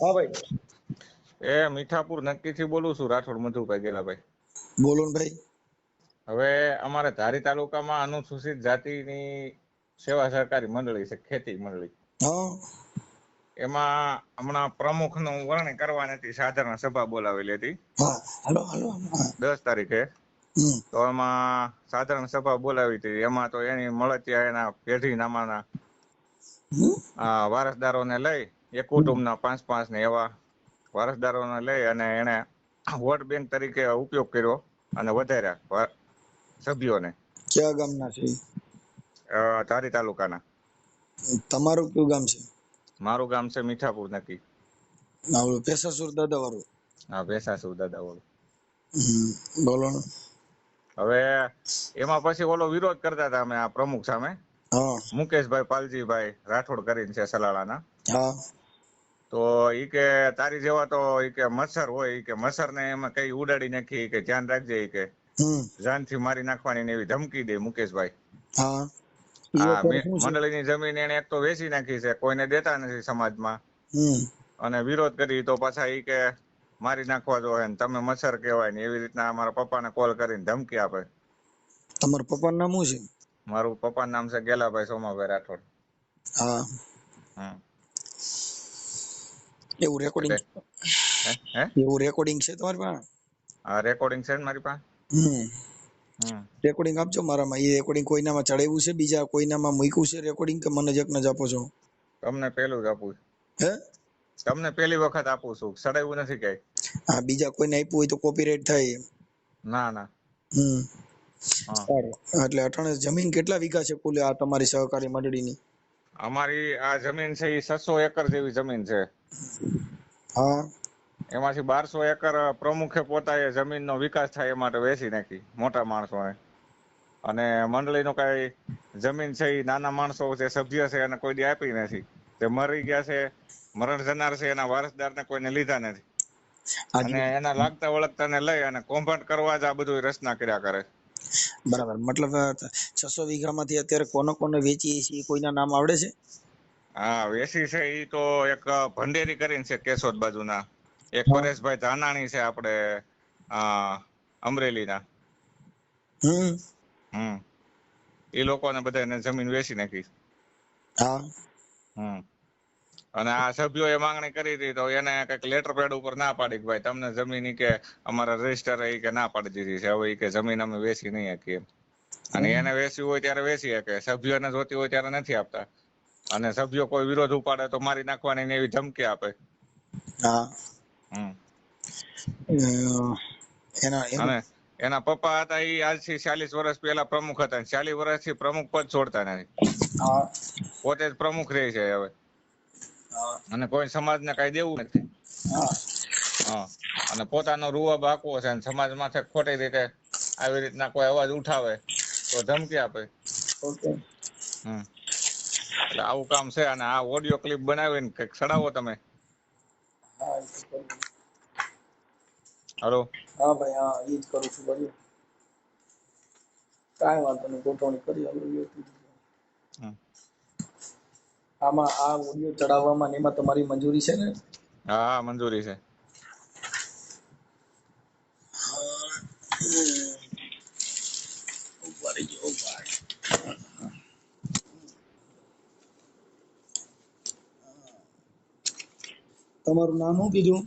હા ભાઈ, મીઠાપુર નક્કી થી બોલું છું, રાઠોડ મધુભાઈ ગેલાભાઈ. બોલો ને ભાઈ. હવે અમારે ધારી તાલુકામાં અનુસૂચિત જાતિની સેવા સહકારી મંડળી છે, ખેતી મંડળી. હા એમાં હમણાં પ્રમુખનું વરણી કરવાની હતી, સાધારણ સભા બોલાવેલી હતી હા, હાલો હાલો. હા. 10 તારીખે. હમ તો એમાં સાધારણ સભા બોલાવી હતી. એમાં તો એની મળતિયા એના પેઢીનામાના હમ વારસદારોને લઈ, એક કુટુંબના 5-5 ને એવા વારસદારોને લઈ અને એને વોટ બેંક તરીકે ઉપયોગ કર્યો અને વધાર્યા સભ્યોને. કયા ગામના છે? ધારી તાલુકાના. તમારું કયું ગામ છે? મારું ગામ છે મીઠાપુર નક્કી. ઓલું પેશાસુર દાદા વાળું. હા, ભેસાસુર દાદા વાળું. બોલો ને. હવે એમાં પછી ઓલો વિરોધ કરતા હતા અમે આ પ્રમુખ સામે. હા મુકેશભાઈ પાલજીભાઈ રાઠોડ કરીને છે સલાળાના. હા તો ઈ કે તારી જેવા તો ઈ કે મચ્છર હોય, ઈ કે મચ્છર ને એમાં કઈ ઉડાડી નાખી, કે ધ્યાન રાખજે, ઈ કે હમ જાનથી મારી નાખવાની ને એવી ધમકી દે મુકેશભાઈ. હા. એ આ અત્યારે શું છે? મંડળીની જમીન એને એક તો વેચી નાખી છે, કોઈને દેતા નથી સમાજમાં. હમ અને વિરોધ કરી તો પાછા ઈ કે મારી નાખવા જોઈએ ને તમે મચ્છર કહેવાય ને એવી રીતના અમારા પપ્પાને કોલ કરીને ધમકી આપે. તમારા પપ્પાનું નામ શું છે? મારું પપ્પાનું નામ છે ગેલાભાઈ સોમાભાઈ રાઠોડ. હા. એવું રેકોર્ડિંગ એટલે હે એવું રેકોર્ડિંગ છે તમારી પાસે? આ રેકોર્ડિંગ છે ને મારી પાસે. રેકોર્ડિંગ આપજો મારામાં. એ રેકોર્ડિંગ કોઈનામાં ચડાવ્યું છે, બીજા કોઈનામાં મૂક્યું છે રેકોર્ડિંગ, કે મને જ એકને જ આપો છો? તમને પેલું જ આપું. હે? તમને પહેલી વખત આપું છું, ચડાવ્યું નથી કઈ. હા, બીજા કોઈને આપ્યું હોય તો કોપીરાઈટ થાય. ના ના. સારું. એટલે અટાણે જમીન કેટલા વીઘા છે કુલ આ તમારી સહકારી મંડળીની? અમારી આ જમીન છે એ 600 એકર જેવી જમીન છે. હા. એમાંથી 1200 એકર પ્રમુખે પોતાએ જમીનનો વિકાસ થાય એ માટે વેચી નાખી મોટા માણસોને. અને મંડળીનું કઈ જમીન છે એ નાના માણસો છે, સભ્ય છે, એને કોઈ દી આપી નથી. જે મરી ગયા છે, મરણ જનાર છે, એના વારસદારને કોઈને લીધા નથી. અને એના લાગતા વળગતાને લઈ અને કૌભાંડ કરવા જ આ બધું રચના કર્યા કરે. બરાબર. મતલબ 600 વીઘામાંથી અત્યારે કોને કોને વેચી છે કોઈના નામ આવડે છે? હા, વેચી છે એ તો એક ભંડેરી કરીને છે કેશોદ બાજુના, એક હા. પરેશભાઈ ધાનાણી છે આપણે અમરેલીના. એ લોકોને બધાને જમીન વેચી નાખી. હા. અને આ સભ્યોએ માંગણી કરી હતી તો એને કઈક લેટર પેડ ઉપર ના પાડી કે ભાઈ તમને જમીન કે અમારા રજીસ્ટર કે ના પાડી દીધી છે, હવે કે જમીન અમે વેચી નહીં શકીએ. અને એને વેચવી હોય ત્યારે વેચી શકે, સભ્યોને જોતી હોય ત્યારે નથી આપતા. અને સભ્યો કોઈ વિરોધ ઉપાડે તો મારી નાખવાની એવી ધમકી આપે. હા. હમ એના અને એના પપ્પા હતા એ આજથી 40 વર્ષ પહેલા પ્રમુખ હતા, 40 વર્ષથી પ્રમુખ પદ છોડતા નથી. હા. પોતે જ પ્રમુખ રહે છે હવે. હા. અને કોઈ સમાજને કઈ દેવું નથી. હા. અને પોતાનો રૂવાબ આખવો છે, અને સમાજ માથે ખોટી રીતે આવી રીતના કોઈ અવાજ ઉઠાવે તો ધમકી આપે. ઓકે. એટલે આવું કામ છે. અને આ ઓડિયો ક્લિપ બનાવીને કઈક ચડાવો તમે. હા. હલો. હા ભાઈ, હા એ જ કરું છું ભાઈ. કાંઈ વાંધો નહીં, ગોઠવણી કરી આલો. આમાં આ ઓડિયો ચડાવવામાં એમાં તમારી મંજૂરી છે ને? હા, મંજૂરી છે. તમારું નામ શું કીધું?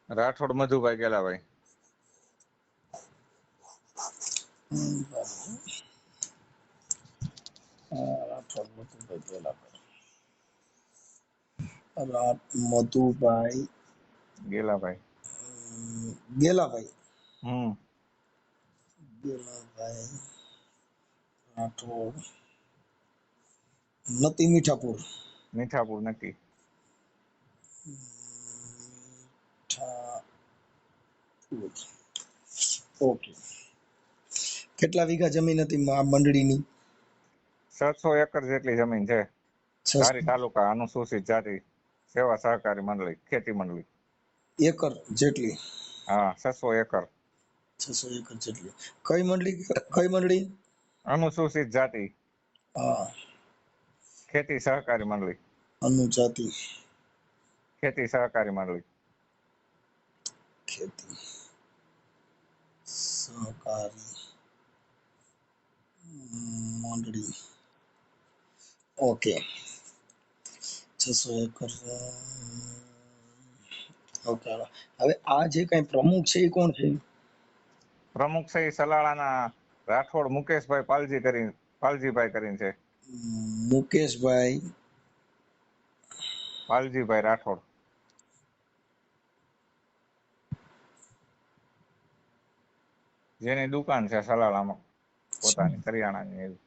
રાઠોડ મધુભાઈ ગેલાભાઈ. મધુભાઈ ગેલાભાઈ. ગેલાભાઈ. હમ ગેલાભાઈ રાઠોડ, નતી મીઠાપુર. મીઠાપુર નક્કી. ઓકે. કેટલા વીઘા જમીન હતી આ મંડળીની? 700 એકર જેટલી જમીન છે. ધારી તાલુકા અનુસૂચિત જાતિ સેવા સહકારી મંડળી, ખેતી મંડળી. એકર જેટલી? હા, 600 એકર. 600 એકર જેટલી. કઈ મંડળી? કઈ મંડળી? અનુસૂચિત જાતિ હા, ખેતી સહકારી મંડળી. અનુજાતિ ખેતી સહકારી મંડળી. ખેતી સહકારી મંડળી. ઓકે. 600 એકર. ઓકે. હવે આ જે કઈ પ્રમુખ છે એ કોણ છે? પ્રમુખ છે એ સલાળાના રાઠોડ મુકેશભાઈ પાલજીભાઈ કરીને છે. મુકેશભાઈ પાલજીભાઈ રાઠોડ. જેની દુકાન છે સલાળામાં પોતાની કરિયાણાની એવી.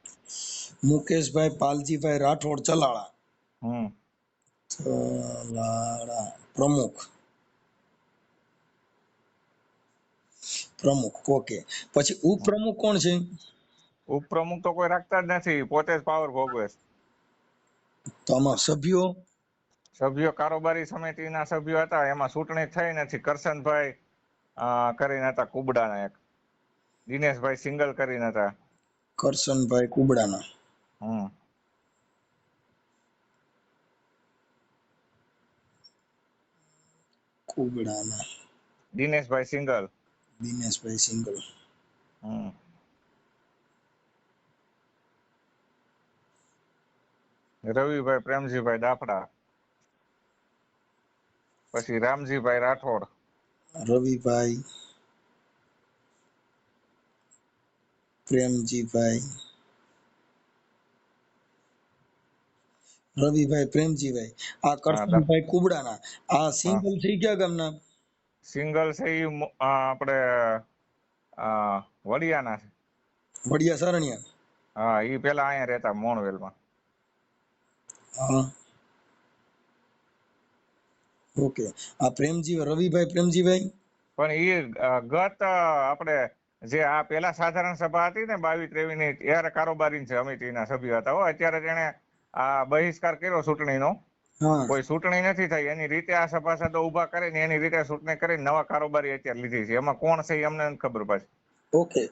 મુકેશભાઈ પાલજીભાઈ રાઠોડ ચલાળા. હમ ચલાળા પ્રમુખ. ઓકે. પછી ઉપપ્રમુખ કોણ છે? ઉપપ્રમુખ તો કોઈ રાખતા જ નથી, પોતે જ પાવર ભોગવે છે. તો આમાં સભ્યો કારોબારી સમિતિના સભ્યો હતા, એમાં ચૂંટણી થઈ નથી. કરશનભાઈ કરીને હતા કુબડાના એક, દિનેશભાઈ સિંગલ કરીને હતા. કરશનભાઈ કુબડાના. હમ કુબડાના. દિનેશભાઈ સિંગલ. દિનેશભાઈ સિંગલ. હમ રવિભાઈ પ્રેમજીભાઈ દાફડા. પછી રામજીભાઈ રાઠોડ. રવિભાઈ પ્રેમજીભાઈ. આ કરશનભાઈ કુબડાના. આ સિંગલ છે ક્યાં ગામના? સિંગલ છે એ આપણે વડિયાના છે. વડિયા સારણિયા. હા, એ પેલા અહીંયા રહેતા મોણવેલમાં. હા. ઓકે. આ રવિભાઈ પ્રેમજીભાઈ પણ એ ગત આપણે જે આ પેલા સાધારણ સભા હતી ને 22-23 ની, ત્યારે કારોબારી સમિતિના સભ્ય હતા. અત્યારે તેને આ બહિષ્કાર કર્યો ચૂંટણીનો. કોઈ ચૂંટણી નથી થઈ, એની રીતે આ સભાસદો ઉભા કરીને એની રીતે ચૂંટણી કરીને નવા કારોબારી અત્યારે લીધી છે. એમાં કોણ છે એમને નથી ખબર પાછી. ઓકે.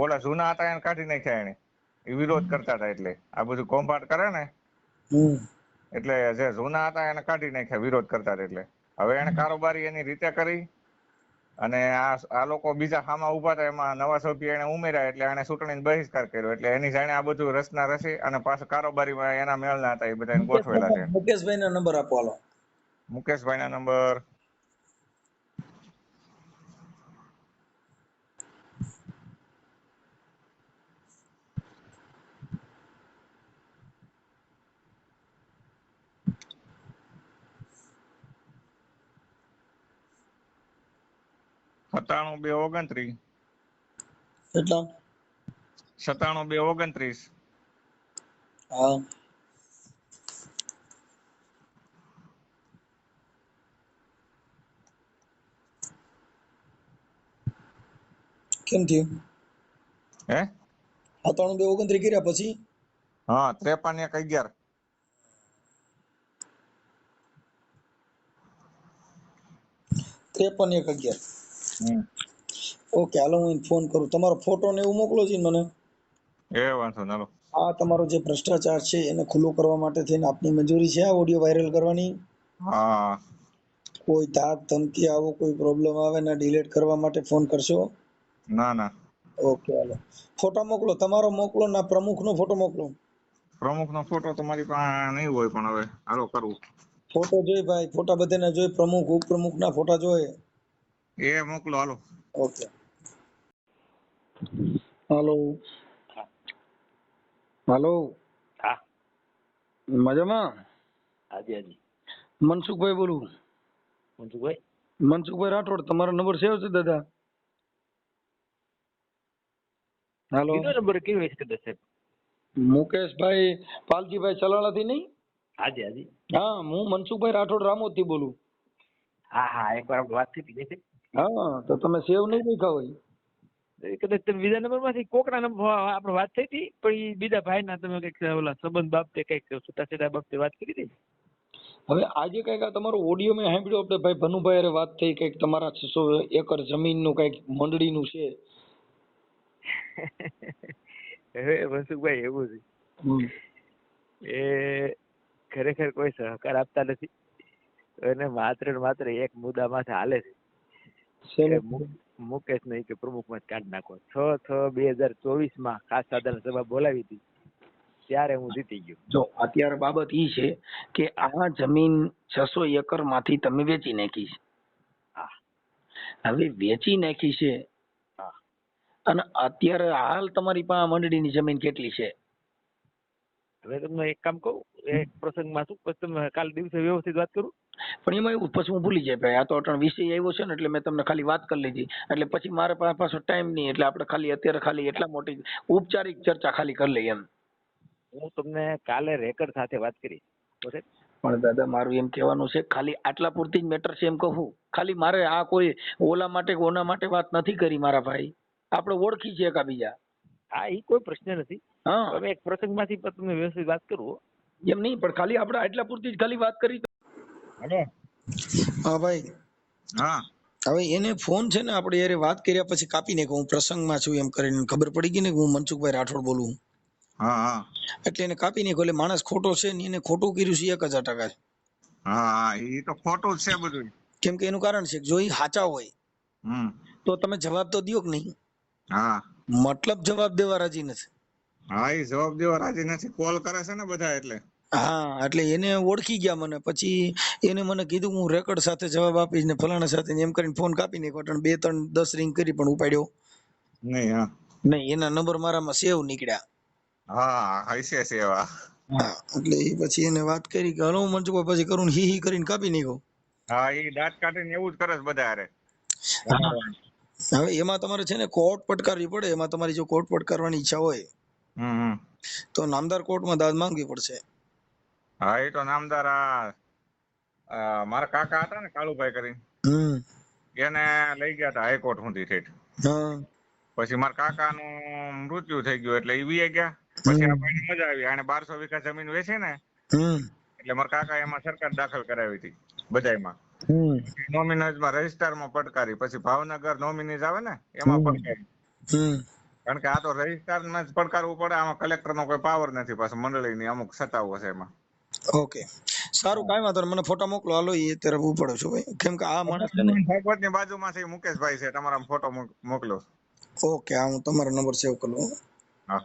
ઓલા જૂના હતા એને કાઢી નાખ્યા એને, એ વિરોધ કરતા હતા. એટલે આ બધું કોમ્પાઉન્ડ કરે ને, એટલે જે જૂના હતા એને કાઢી નાખ્યા વિરોધ કરતા હતા. એટલે હવે એને કારોબારી એની રીતે કરી અને આ લોકો બીજા ખામાં ઉભા હતા, એમાં નવા સભ્ય એને ઉમેર્યા, એટલે એને ચૂંટણીનો બહિષ્કાર કર્યો. એટલે એની જાણે આ બધું રચના રચી અને પાછું કારોબારીમાં એના મેળના હતા એ બધા ગોઠવેલા છે. મુકેશભાઈ ના નંબર આપો હાલો. મુકેશભાઈ ના નંબર 97-229. કેટલા? 97-229. હા. કેમ થયું? 97-229 કર્યા પછી? હા, 53-111. ઓકે, હાલો હું ફોન કરું. તમારો ફોટો ને એવું મોકલો છે મને. વાંધો ના. આ તમારો જે ભ્રષ્ટાચાર છે એને ખુલ્લો કરવા માટે થઈને આપની મંજૂરી છે આ ઓડિયો વાયરલ કરવાની? હા. કોઈ ધાક ધમકી આવો કોઈ પ્રોબ્લેમ આવે ને ડિલીટ કરવા માટે ફોન કરશો? ના. ઓકે, હાલો ફોટો મોકલો. તમારો મોકલો ના પ્રમુખનો ફોટો મોકલો. પ્રમુખનો ફોટો તમારી પાસે નહીં હોય, પણ હવે હાલો કરવું. ફોટો જોઈ ભાઈ, ફોટા બધાના જોઈ, પ્રમુખ ઉપપ્રમુખના ફોટા જોઈએ. એ મોકલો હાલો. ઓકે. હાલો. હા, મજામાં? હાજી. મનસુખભાઈ બોલું. મનસુખભાઈ રાઠોડ. તમારો નંબર સેવ છે દાદા? હાલો. નંબર કેવો છે? મુકેશભાઈ પાલજીભાઈ ચલાળા થી નહીં? હાજી. હા, હું મનસુખભાઈ રાઠોડ રામોદ થી બોલું. હા, એકવાર વાત થઈ હતી. હા, તો તમે સેવ નહીં દેખા હોય. કદાચ તમે બીજા નંબર માંથી કોકના નંબર આપણે વાત થઈ હતી, પણ એ બીજા ભાઈના તમે કઈક ઓલા સંબંધ બાબતે કઈક છૂટાછેડા બાબતે વાત કરી હતી. હવે આજે કઈક આ તમારો ઓડિયો મેં સાંભળ્યો, આપણે ભાઈ ભનુભાઈ હારે વાત થઈ, કઈક તમારા 600 એકર જમીનનું કઈક મંડળીનું છે. હવે મનસુખભાઈ એવું છે, ખરેખર કોઈ સહકાર આપતા નથી અને માત્ર ને માત્ર એક મુદ્દા માથે હાલે છે કે મુકેશ નહીં કે પ્રમુખ માં કાઢી નાખો. 6/6/2024 માં ખાસ સાધારણ સભા બોલાવી હતી ત્યારે હું જીતી ગયો. જો અત્યારે બાબત ઈ છે કે આ જમીન 600 એકર માંથી તમે વેચી નાખી છે. હવે વેચી નાખી છે અને અત્યારે હાલ તમારી પાસે મંડળીની જમીન કેટલી છે? હવે તમને એક કામ કહું, એક પ્રસંગમાં છું, પછી તમે કાલ દિવસે વ્યવસ્થિત વાત કરું. પણ એમાં એવું પછી હું ભૂલી જાય ભાઈ, આ તો અટણ વિષય આવ્યો છે ને એટલે મેં તમને ખાલી વાત કરી લીધી, એટલે પછી મારે પાછો ટાઈમ નહીં, એટલે આપણે ખાલી અત્યારે ખાલી એટલા મોટી ઔપચારિક ચર્ચા ખાલી કરી લઈએ એમ. હું તમને કાલે રેકર્ડ સાથે વાત કરી. પણ દાદા મારું એમ કહેવાનું છે ખાલી આટલા પૂરતી જ મેટર છે એમ કહું. ખાલી મારે આ કોઈ ઓલા માટે ઓના માટે વાત નથી કરી મારા ભાઈ, આપણે ઓળખી છે એકાબીજા. હા એ કોઈ પ્રશ્ન નથી. હા તમે એક પ્રસંગમાંથી તમે વ્યવસ્થિત વાત કરો એમ નહીં, પણ ખાલી આપણે આટલા પૂરતી જ ખાલી વાત કરી. હેલો હા ભાઈ. હા હવે એને ફોન છે ને આપણે યાર વાત કર્યા પછી કાપી નાખ્યો. હું પ્રસંગમાં છું એમ કરીને ખબર પડી ગઈ ને કે હું મનસુખભાઈ રાઠોડ બોલું. હા હા એટલે એને કાપી નાખ્યો. એટલે માણસ ખોટો છે ને એને ખોટું કર્યું છે 1000%. હા એ તો ખોટું જ છે બધું. કેમ કે એનું કારણ છે કે જો એ સાચા હોય તો તમે જવાબ તો દો કે નહીં? હા મતલબ જવાબ દેવા રાજી નથી. હા એ જવાબ દેવા રાજી નથી. કોલ કરે છે ને બધા એટલે. હા એટલે એને ઓળખી ગયા મને. પછી એને મને કીધું હું રેકોર્ડ સાથે જવાબ આપીશ ને ફલાણા સાથે એમ કરીને ફોન કાપી નાખ્યો. 2 3 10 રિંગ કરી પણ ઉપાડ્યો નહીં. હા નહીં. એના નંબર મારામાં સેવ નીકળ્યા. હા હશે સેવા. હા એટલે પછી એને વાત કરી કે હલો મનસુખભાઈ પછી કરું હી હી કરીને કાપી નાખ્યો. હા એ દાંત કાઢીને એવું જ કરે છે બધા હારે. હવે એમાં તમારે છે ને કોર્ટ પટકારવી પડે. એમાં તમારી જો કોર્ટ પટકારવાની ઈચ્છા હોય તો નામદાર કોર્ટમાં દાદ માંગવી પડશે. હા એ તો નામદાર મારા કાકા હતા ને કાળુભાઈ કરીને એને લઈ ગયા હતા હાઈકોર્ટ સુધી ઠેઠ. પછી મારા કાકાનું મૃત્યુ થઈ ગયું એટલે એ વી ગયા. પછી આ ભાઈને મજા આવી, આને 1200 વીઘા જમીન વેચી ને એટલે મારા કાકા એમાં સરકાર દાખલ કરાવી હતી બધાયમાં. નોમિનીઝમાં રજિસ્ટરમાં પટકારી, પછી ભાવનગર નોમિનીઝ આવે ને એમાં પટકારી. કારણ કે આ તો રજિસ્ટરમાં જ પડકારવું પડે. આમાં કલેક્ટરનો કોઈ પાવર નથી, પાછું મંડળીની અમુક સત્તાઓ છે એમાં. ઓકે સારું, કાંઈ વાંધો નહીં. મને ફોટા મોકલો. હાલો એ તરફ ઉપડું છું ભાઈ. કેમ કે આ માણસ છે ને ભાગવતની બાજુમાં છે મુકેશભાઈ છે, તમારા ફોટો મોકલો. ઓકે, હા હું તમારો નંબર સેવ કરું. હા.